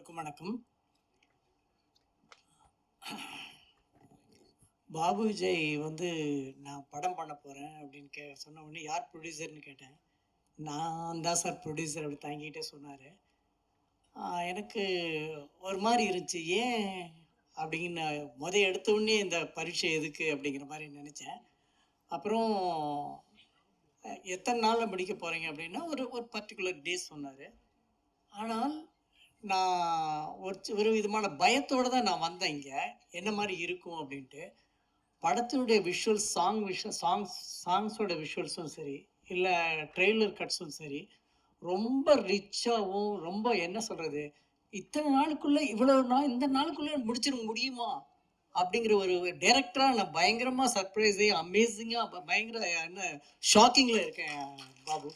எல்லோருக்கும் வணக்கம். பாபு விஜய் வந்து நான் படம் பண்ண போகிறேன் அப்படின்னு சொன்ன உடனே யார் ப்ரொடியூசர்னு கேட்டேன். நான் தான் சார் ப்ரொடியூசர் அப்படி தாங்கிட்டே சொன்னார். எனக்கு ஒரு மாதிரி இருந்துச்சு, ஏன் அப்படின்னு எடுத்த உடனே இந்த பரீட்சை எதுக்கு அப்படிங்கிற மாதிரி நினச்சேன். அப்புறம் எத்தனை நாளில் முடிக்க போகிறீங்க அப்படின்னா ஒரு ஒரு பர்டிகுலர் டேஸ் சொன்னார். ஆனால் நான் ஒரு விதமான பயத்தோடு தான் நான் வந்தேன் இங்கே, என்ன மாதிரி இருக்கும் அப்படின்ட்டு. படத்தினுடைய விஷுவல்ஸ், சாங்ஸோட விஷுவல்ஸும் சரி, இல்லை ட்ரெய்லர் கட்ஸும் சரி, ரொம்ப ரிச்சாகவும், ரொம்ப என்ன சொல்கிறது, இத்தனை நாளுக்குள்ளே இந்த நாளுக்குள்ளே முடிச்சிட முடியுமா அப்படிங்கிற ஒரு டைரக்டராக நான் பயங்கரமாக சர்ப்ரைஸே, அமேசிங்காக பயங்கர என்ன ஷாக்கிங்கில் இருக்கேன் பாபு.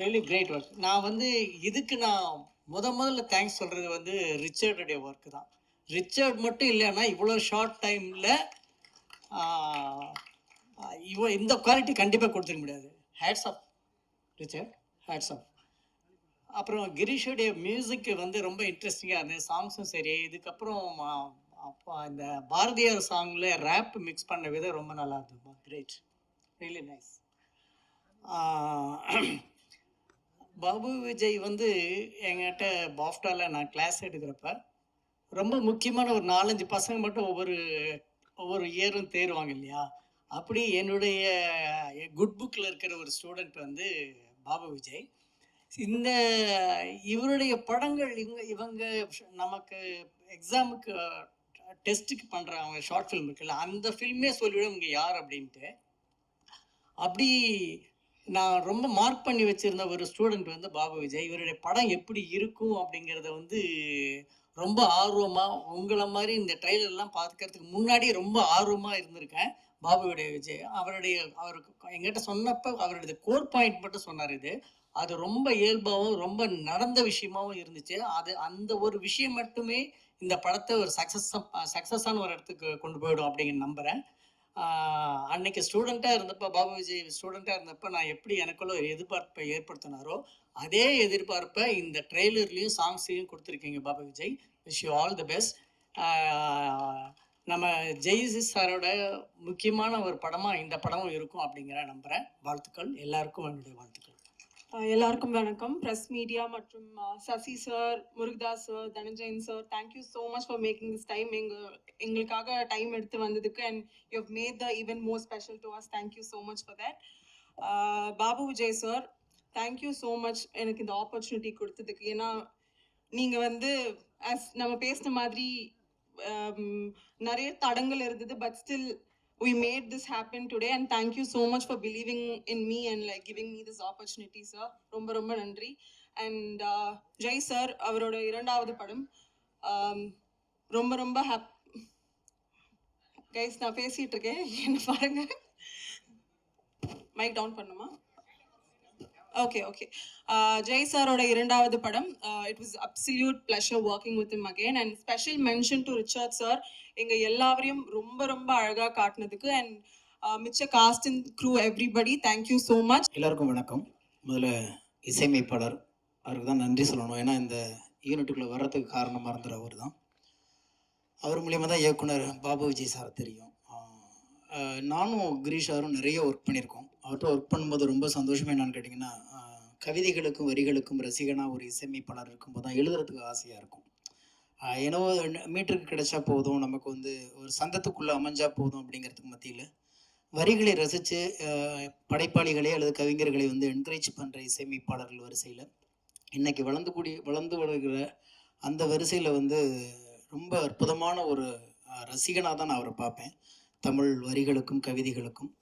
Really great work. நான் இதுக்கு நான் முதல்ல தேங்க்ஸ் சொல்கிறது ரிச்சர்டுடைய ஒர்க்கு தான். ரிச்சர்ட் மட்டும் இல்லைன்னா இவ்வளோ ஷார்ட் டைமில் இந்த குவாலிட்டி கண்டிப்பாக கொடுத்துக்க முடியாது. Hats off Richard, hats off. அப்புறம் கிரீஷோடைய மியூசிக்கு ரொம்ப இன்ட்ரெஸ்டிங்காக இருந்தது, சாங்ஸும் சரி. இதுக்கப்புறம் அப்போ இந்த பாரதியார் சாங்கில் ரேப் மிக்ஸ் பண்ண விதம் ரொம்ப நல்லா இருந்தது. Great, really nice. Babu Vijay என்கிட்ட பாஃப்டாவில் நான் கிளாஸ் எடுக்கிறப்ப ரொம்ப முக்கியமான ஒரு 4-5 பசங்க மட்டும் ஒவ்வொரு இயரும் தேருவாங்க இல்லையா, அப்படி என்னுடைய குட் புக்கில் இருக்கிற ஒரு ஸ்டூடெண்ட் பாபு விஜய். இவருடைய படங்கள் இவங்க நமக்கு எக்ஸாமுக்கு டெஸ்ட்டுக்கு பண்ணுறாங்க ஷார்ட் ஃபில்ம் இருக்குல்ல, அந்த ஃபில்மே சொல்லிவிடும் இவங்க யார் அப்படின்ட்டு. அப்படி நான் ரொம்ப மார்க் பண்ணி வச்சுருந்த ஒரு ஸ்டூடெண்ட் பாபு விஜய். இவருடைய படம் எப்படி இருக்கும் அப்படிங்கிறத ரொம்ப ஆர்வமாக, உங்களை மாதிரி இந்த ட்ரெய்லர்லாம் பார்க்கறதுக்கு முன்னாடி ரொம்ப ஆர்வமாக இருந்திருக்கேன். பாபுவுடைய விஜய் அவருக்கு எங்கிட்ட சொன்னப்போ அவருடைய கோர் பாயிண்ட் மட்டும் சொன்னார். அது ரொம்ப இயல்பாகவும் ரொம்ப நடந்த விஷயமாகவும் இருந்துச்சு. அந்த ஒரு விஷயம் மட்டுமே இந்த படத்தை ஒரு சக்ஸஸான ஒரு இடத்துக்கு கொண்டு போயிடும் அப்படிங்கிற நம்புகிறேன். அன்னைக்கு ஸ்டூடெண்ட்டாக இருந்தப்போ, பாபு விஜய் ஸ்டூடெண்ட்டாக இருந்தப்போ நான் எப்படி எனக்குள்ள ஒரு எதிர்பார்ப்பை ஏற்படுத்தினாரோ, அதே எதிர்பார்ப்பை இந்த ட்ரெய்லர்லேயும் சாங்ஸையும் கொடுத்துருக்கீங்க Babu Vijay. Wish you all the best. நம்ம ஜெய்சி சாரோட முக்கியமான ஒரு படமாக இந்த படமும் இருக்கும் அப்படிங்கிற நம்புகிறேன். வாழ்த்துக்கள், எல்லாருக்கும் என்னுடைய வாழ்த்துக்கள். எல்லாருக்கும் வணக்கம். ப்ரெஸ் மீடியா மற்றும் Sasi sir, Murugadoss sir, Dhananjayan sir, thank you so much for making this time. எங்களுக்காக டைம் எடுத்து வந்ததுக்கு, and you have made the event more special to us. Thank you so much for that. Babu Vijay sir, thank you so much எனக்கு இந்த opportunity கொடுத்ததுக்கு. ஏன்னா நீங்கள் நம்ம பேசின மாதிரி நிறைய தடங்கள் இருந்தது, but still we made this happen today, and thank you so much for believing in me and giving me this opportunity, sir. ரொம்ப ரொம்ப நன்றி. And ஜெய் சார், அவரோட 2வது படம் ரொம்ப ரொம்ப கைஸ், நான் பேசிட்டு இருக்கேன், என்ன பாருங்க. மைக் டவுன் பண்ணுமா? ஓகே. ஜெய் சாரோட 2வது படம், it was absolute pleasure working with him again. And special mention to Richard sir, எங்கள் எல்லாரையும் ரொம்ப ரொம்ப அழகாக காட்டினதுக்கு. அண்ட் மிச்ச cast and crew, everybody, thank you so much. எல்லாருக்கும் வணக்கம். முதல்ல இசையமைப்பாளர் அவருக்கு தான் நன்றி சொல்லணும். ஏன்னா இந்த யூனிட்டுக்குள்ளே வர்றதுக்கு காரணமாக இருந்தார் அவர் தான். அவர் மூலியமாக தான் இயக்குனர் பாபு விஜய் சார் தெரியும். நானும் கிரீஷ் சாரும் நிறைய ஒர்க் பண்ணியிருக்கோம். அவர்கிட்ட ஒர்க் பண்ணும்போது ரொம்ப சந்தோஷமாக என்னன்னு கேட்டிங்கன்னா, கவிதைகளுக்கும் வரிகளுக்கும் ரசிகனாக ஒரு இசையமைப்பாளர் இருக்கும்போது தான் எழுதுறதுக்கு ஆசையாக இருக்கும். ஏன்னா மீட்டருக்கு கிடைச்சா போதும், நமக்கு ஒரு சந்தத்துக்குள்ளே அமைஞ்சால் போதும் அப்படிங்கிறதுக்கு மத்தியில் வரிகளை ரசித்து படைப்பாளிகளே அல்லது கவிஞர்களை என்கரேஜ் பண்ணுற இசையமைப்பாளர்கள் வரிசையில் இன்றைக்கி வளர்ந்து வருகிற அந்த வரிசையில் ரொம்ப அற்புதமான ஒரு ரசிகனாக தான் நான் அவரை பார்ப்பேன். தமிழ் வரிகளுக்கும் கவிதைகளுக்கும்.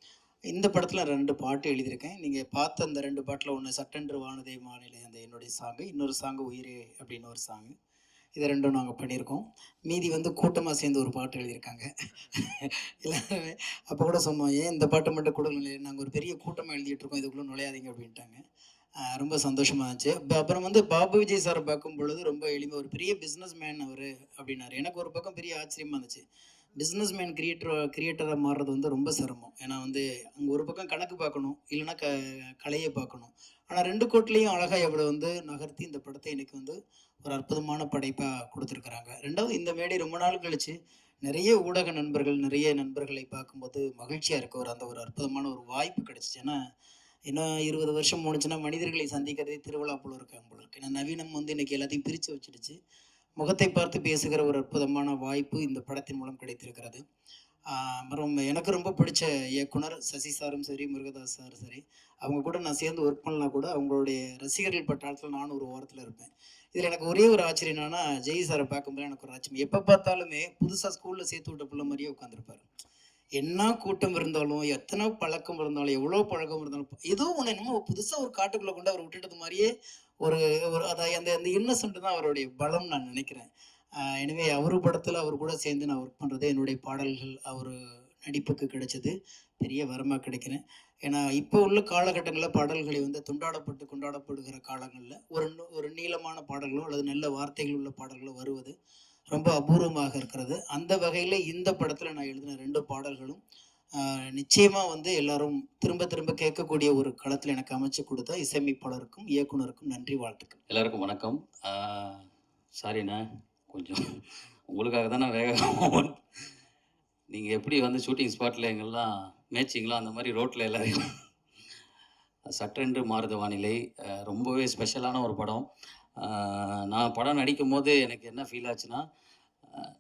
இந்த படத்தில் 2 பாட்டு எழுதியிருக்கேன். நீங்கள் பார்த்த அந்த 2 பாட்டில் ஒன்று சட்டென்று வானதே மாநில அந்த என்னுடைய சாங்கு, இன்னொரு சாங்கு உயிரே அப்படின்னு ஒரு சாங்கு. இதை 2ம் நாங்கள் பண்ணியிருக்கோம். மீதி கூட்டமாக சேர்ந்து ஒரு பாட்டு எழுதியிருக்காங்க எல்லாருமே. அப்போ கூட சொன்னோம், ஏன் இந்த பாட்டு மட்டும் கொடுக்கல, நாங்கள் ஒரு பெரிய கூட்டமாக எழுதிட்டுருக்கோம், இதுக்குள்ளே நுழையாதீங்க அப்படின்ட்டாங்க. ரொம்ப சந்தோஷமாக இருந்துச்சு. அப்புறம் பாபு விஜய் சாரை பார்க்கும் பொழுது ரொம்ப எளிமை, ஒரு பெரிய பிஸ்னஸ் மேன் அவர் அப்படின்னாரு. எனக்கு ஒரு பக்கம் பெரிய ஆச்சரியமாக இருந்துச்சு. பிஸ்னஸ்மேன் கிரியேட்டராக மாறுறது வந்து ரொம்ப சிரமம். ஏன்னா வந்து அங்கே ஒரு பக்கம் கணக்கு பார்க்கணும், இல்லைன்னா கலையை பார்க்கணும். ஆனால் 2 கோட்லேயும் அழகாக எவ்வளோ வந்து நகர்த்தி இந்த படத்தை இன்னைக்கு வந்து ஒரு அற்புதமான படைப்பாக கொடுத்துருக்குறாங்க. 2வது இந்த மேடை ரொம்ப நாள் கழிச்சு நிறைய ஊடக நண்பர்கள், நிறைய நண்பர்களை பார்க்கும்போது மகிழ்ச்சியாக இருக்க ஒரு அந்த ஒரு அற்புதமான ஒரு வாய்ப்பு கிடைச்சிச்சு. ஏன்னா இன்னும் 20 வருஷம் முடிச்சுன்னா மனிதர்களை சந்திக்கிறதே திருவிழா போல இருக்காங்க போல இருக்கு. ஏன்னா நவீனம் வந்து இன்னைக்கு எல்லாத்தையும் பிரித்து வச்சிடுச்சு. முகத்தை பார்த்து பேசுகிற ஒரு அற்புதமான வாய்ப்பு இந்த படத்தின் மூலம் கிடைத்திருக்கிறது. அப்புறம் எனக்கு ரொம்ப பிடிச்ச இயக்குனர் சசி சாரும் சரி, முருகதாஸ் சாரும் சரி, அவங்க கூட நான் சேர்ந்து ஒர்க் பண்ணலாம் கூட அவங்களுடைய ரசிகர்கள் பட்டாளத்தில் நானும் ஒரு ஓரத்தில் இருப்பேன். இதில் எனக்கு ஒரே ஒரு ஆச்சரியம் என்னன்னா, ஜெய் சாரை பார்க்கும்போது எனக்கு ஒரு ஆச்சரியம். எப்போ பார்த்தாலுமே புதுசாக ஸ்கூலில் சேர்த்து விட்ட பிள்ளை மாதிரியே உட்காந்துருப்பாரு. என்ன கூட்டம் இருந்தாலும், எத்தனை பழக்கம் இருந்தாலும், எவ்வளோ பழக்கம் இருந்தாலும், ஏதோ ஒன்று என்னமோ புதுசாக ஒரு காட்டுக்குள்ளே கொண்டு அவர் விட்டுட்டது மாதிரியே ஒரு ஒரு அதை அந்த அந்த இன்னசென்ட் தான் அவருடைய பலம் நான் நினைக்கிறேன். எனவே அவர் படத்தில் அவர் கூட சேர்ந்து நான் ஒர்க் பண்ணுறது, என்னுடைய பாடல்கள் அவர் நடிப்புக்கு கிடைச்சது பெரிய வரமாக கிடைக்கிறேன். ஏன்னா இப்போ உள்ள காலகட்டங்களில் பாடல்களை வந்து கொண்டாடப்படுகிற காலங்களில் ஒரு நீளமான பாடல்களோ அல்லது நல்ல வார்த்தைகள் உள்ள பாடல்களோ வருவது ரொம்ப அபூர்வமாக இருக்கிறது. அந்த வகையில் இந்த படத்தில் நான் எழுதின 2 பாடல்களும் நிச்சயமாக வந்து எல்லாரும் திரும்ப திரும்ப கேட்கக்கூடிய ஒரு களத்தில் எனக்கு அமைச்சு கொடுத்த இசையமைப்பாளருக்கும் இயக்குனருக்கும் நன்றி, வாழ்த்துக்கள். எல்லாருக்கும் வணக்கம். சாரிண்ணா, கொஞ்சம் உங்களுக்காக தான் நான் வேகமாக நீங்கள் எப்படி வந்து ஷூட்டிங் ஸ்பாட்டில் எங்கெல்லாம் மேட்சிங்லாம் அந்த மாதிரி ரோட்டில் எல்லாரையும் சட்டென்று மாறுத வானிலை ரொம்பவே ஸ்பெஷலான ஒரு படம். நான் படம் நடிக்கும் போது எனக்கு என்ன ஃபீல் ஆச்சுன்னா,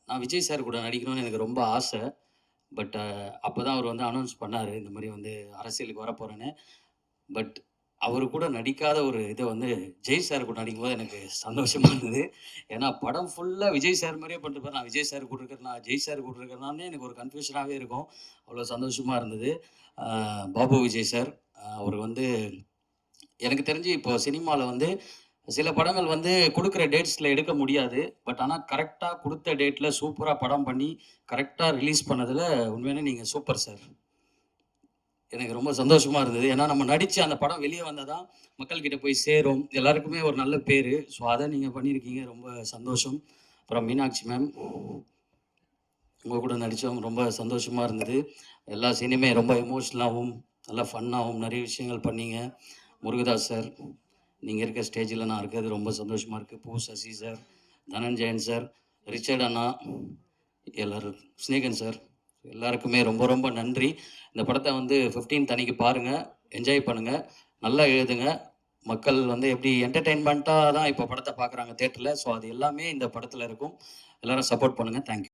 நான் விஜய் சார் கூட நடிக்கணும்னு எனக்கு ரொம்ப ஆசை. பட் அப்போ தான் அவர் வந்து அனௌன்ஸ் பண்ணார், இந்த மாதிரி வந்து அரசியலுக்கு வரப்போகிறேன்னு. பட் அவர் கூட நடிக்காத ஒரு இதை வந்து ஜெய் சார் கூட நடிக்கும்போது எனக்கு சந்தோஷமாக இருந்தது. ஏன்னா படம் ஃபுல்லாக விஜய் சார் மாதிரியே பண்ணிட்டு நான் விஜய் சார் கூட இருக்கிறேன், நான் ஜெய் சார் கூட இருக்கிறேன்னானே எனக்கு ஒரு கன்ஃபியூஷனாகவே இருக்கும். அவ்வளோ சந்தோஷமாக இருந்தது. பாபு விஜய் சார் அவர் வந்து எனக்கு தெரிஞ்சு இப்போ சினிமாவில் வந்து சில படங்கள் வந்து கொடுக்குற டேட்ஸில் எடுக்க முடியாது. பட் ஆனால் கரெக்டாக கொடுத்த டேட்டில் சூப்பராக படம் பண்ணி கரெக்டாக ரிலீஸ் பண்ணதில் உண்மையான நீங்கள் சூப்பர் சார். எனக்கு ரொம்ப சந்தோஷமாக இருந்தது. ஏன்னா நம்ம நடித்து அந்த படம் வெளியே வந்தால் தான் மக்கள்கிட்ட போய் சேரும், எல்லாருக்குமே ஒரு நல்ல பேர். ஸோ அதை நீங்கள் பண்ணியிருக்கீங்க, ரொம்ப சந்தோஷம். அப்புறம் மீனாட்சி மேம், உங்கள் கூட நடித்தோம், ரொம்ப சந்தோஷமாக இருந்தது. எல்லா சீனுமே ரொம்ப எமோஷ்னலாகவும் நல்லா ஃபன்னாகவும் நிறைய விஷயங்கள் பண்ணீங்க. முருகதாஸ் சார், நீங்கள் இருக்க ஸ்டேஜில் நான் இருக்கிறது ரொம்ப சந்தோஷமாக இருக்குது. Poo Sasi sir, Dhananjayan sir, Richard அண்ணா, எல்லோரும், ஸ்னேகன் சார், எல்லாருக்குமே ரொம்ப ரொம்ப நன்றி. இந்த படத்தை வந்து 15th அன்னைக்கு பாருங்கள், என்ஜாய் பண்ணுங்கள், நல்லா எழுதுங்க. மக்கள் வந்து எப்படி என்டர்டெயின்மெண்ட்டாக தான் இப்போ படத்தை பார்க்குறாங்க தேட்டரில். ஸோ அது எல்லாமே இந்த படத்தில் இருக்கும். எல்லோரும் சப்போர்ட் பண்ணுங்கள். தேங்க்யூ.